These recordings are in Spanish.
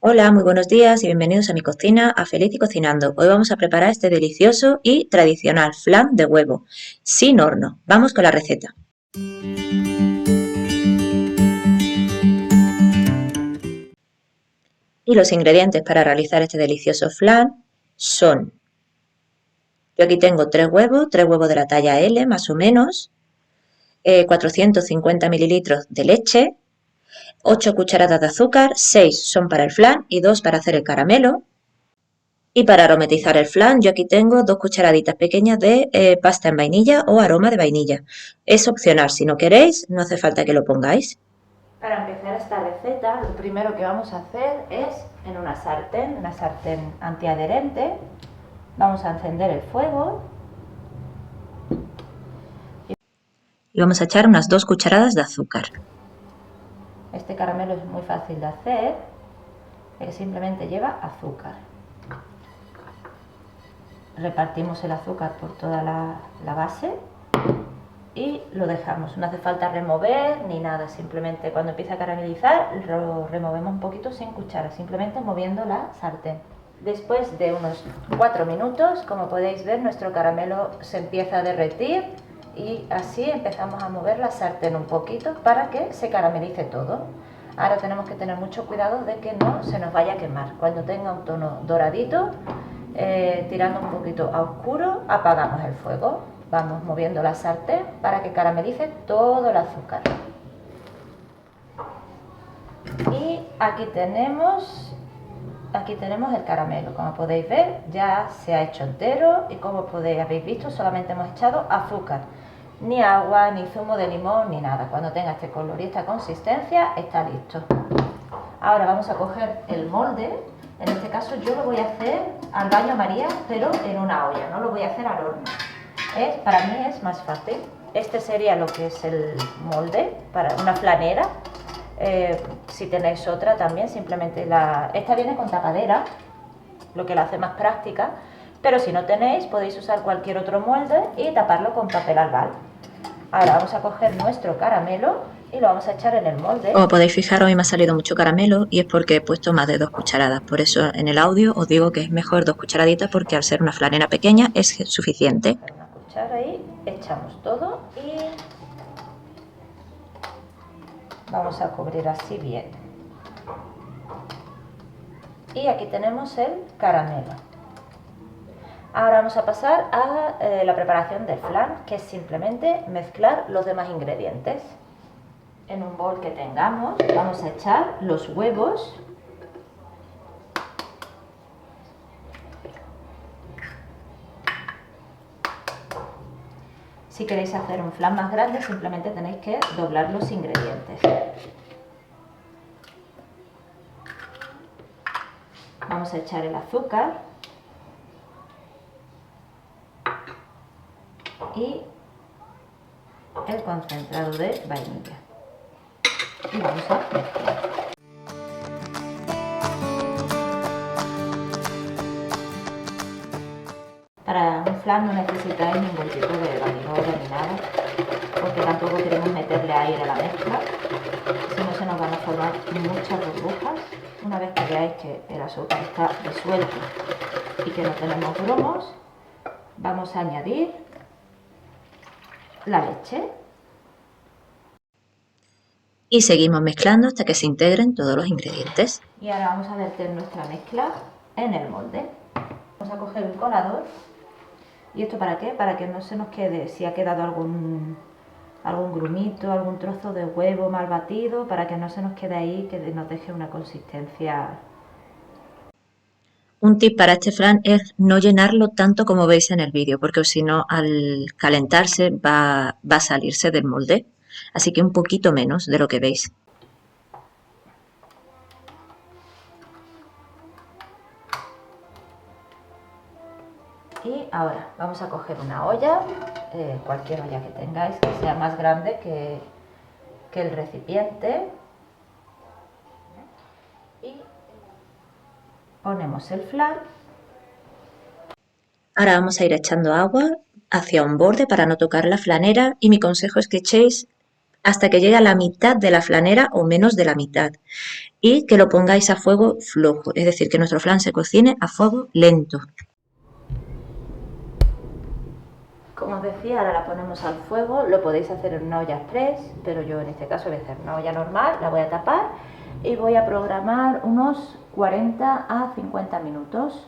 Hola, muy buenos días y bienvenidos a mi cocina, a Feliz y Cocinando. Hoy vamos a preparar este delicioso y tradicional flan de huevo, sin horno. Vamos con la receta. Y los ingredientes para realizar este delicioso flan son, yo aquí tengo tres huevos de la talla L más o menos, 450 mililitros de leche, 8 cucharadas de azúcar, 6 son para el flan y 2 para hacer el caramelo. Y para aromatizar el flan, yo aquí tengo 2 cucharaditas pequeñas de pasta en vainilla o aroma de vainilla. Es opcional, si no queréis, no hace falta que lo pongáis. Para empezar esta receta, lo primero que vamos a hacer es en una sartén antiadherente, vamos a encender el fuego y vamos a echar unas 2 cucharadas de azúcar. Este caramelo es muy fácil de hacer, simplemente lleva azúcar. Repartimos el azúcar por toda la base y lo dejamos. No hace falta remover ni nada, simplemente cuando empieza a caramelizar lo removemos un poquito sin cuchara, simplemente moviendo la sartén. Después de unos 4 minutos, como podéis ver, nuestro caramelo se empieza a derretir y así empezamos a mover la sartén un poquito para que se caramelice todo. Ahora tenemos que tener mucho cuidado de que no se nos vaya a quemar. Cuando tenga un tono doradito, tirando un poquito a oscuro, apagamos el fuego. Vamos moviendo la sartén para que caramelice todo el azúcar. Y aquí tenemos el caramelo. Como podéis ver, ya se ha hecho entero y como habéis visto, solamente hemos echado azúcar. Ni agua, ni zumo de limón, ni nada. Cuando tenga este color y esta consistencia, está listo. Ahora vamos a coger el molde. En este caso yo lo voy a hacer al baño María, pero en una olla, no lo voy a hacer al horno. Para mí es más fácil. Este sería lo que es el molde para una flanera. Si tenéis otra también, simplemente esta viene con tapadera, lo que la hace más práctica, pero si no tenéis podéis usar cualquier otro molde y taparlo con papel albal. Ahora vamos a coger nuestro caramelo y lo vamos a echar en el molde. Como podéis fijar, hoy me ha salido mucho caramelo y es porque he puesto más de 2 cucharadas. Por eso en el audio os digo que es mejor 2 cucharaditas porque al ser una flanera pequeña es suficiente. Una cuchara y echamos todo y vamos a cubrir así bien. Y aquí tenemos el caramelo. Ahora vamos a pasar a la preparación del flan, que es simplemente mezclar los demás ingredientes. En un bol que tengamos vamos a echar los huevos. Si queréis hacer un flan más grande, simplemente tenéis que doblar los ingredientes. Vamos a echar el azúcar y el concentrado de vainilla. Y vamos a mezclar. Para un flan no necesitáis ningún tipo de batidora ni nada, porque tampoco queremos meterle aire a la mezcla, si no se nos van a formar muchas burbujas. Una vez que veáis que el azúcar está disuelto y que no tenemos grumos, vamos a añadir la leche. Y seguimos mezclando hasta que se integren todos los ingredientes. Y ahora vamos a verter nuestra mezcla en el molde. Vamos a coger un colador. ¿Y esto para qué? Para que no se nos quede, si ha quedado algún grumito, algún trozo de huevo mal batido, para que no se nos quede ahí, que nos deje una consistencia. Un tip para este flan es no llenarlo tanto como veis en el vídeo, porque si no al calentarse va a salirse del molde. Así que un poquito menos de lo que veis. Y ahora vamos a coger una olla, cualquier olla que tengáis, que sea más grande que el recipiente. Y ponemos el flan. Ahora vamos a ir echando agua hacia un borde para no tocar la flanera y mi consejo es que echéis hasta que llegue a la mitad de la flanera o menos de la mitad y que lo pongáis a fuego flojo, es decir, que nuestro flan se cocine a fuego lento. Como os decía, ahora la ponemos al fuego, lo podéis hacer en una olla express, pero yo en este caso voy a hacer una olla normal, la voy a tapar y voy a programar unos 40 a 50 minutos.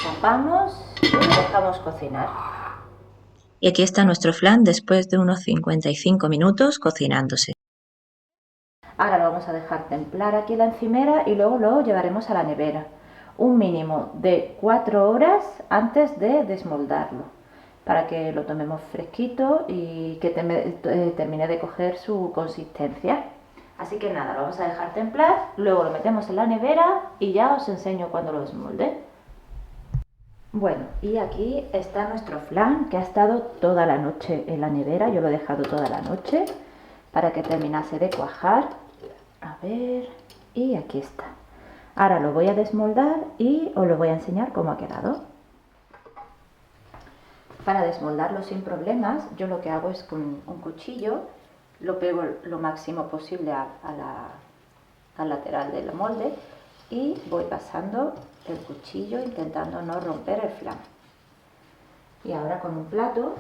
Tapamos y dejamos cocinar. Y aquí está nuestro flan después de unos 55 minutos cocinándose. Ahora lo vamos a dejar templar aquí en la encimera y luego lo llevaremos a la nevera. Un mínimo de 4 horas antes de desmoldarlo, para que lo tomemos fresquito y que termine de coger su consistencia. Así que nada, lo vamos a dejar templar, luego lo metemos en la nevera y ya os enseño cuando lo desmolde. Bueno, y aquí está nuestro flan que ha estado toda la noche en la nevera. Yo lo he dejado toda la noche para que terminase de cuajar. A ver, y aquí está. Ahora lo voy a desmoldar y os lo voy a enseñar cómo ha quedado. Para desmoldarlo sin problemas, yo lo que hago es con un cuchillo, lo pego lo máximo posible al lateral del molde y voy pasando el cuchillo intentando no romper el flan. Y ahora con un plato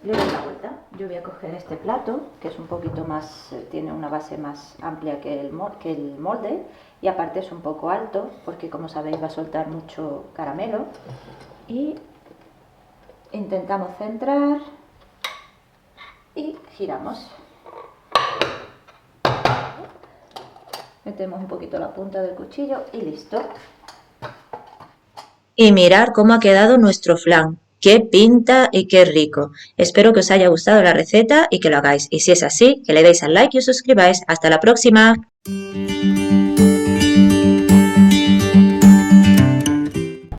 le doy la vuelta. Yo voy a coger este plato, que es un poquito más, tiene una base más amplia que el molde y aparte es un poco alto porque, como sabéis, va a soltar mucho caramelo. Y intentamos centrar y giramos. Metemos un poquito la punta del cuchillo y listo. Y mirad cómo ha quedado nuestro flan. ¡Qué pinta y qué rico! Espero que os haya gustado la receta y que lo hagáis. Y si es así, que le deis al like y os suscribáis. ¡Hasta la próxima!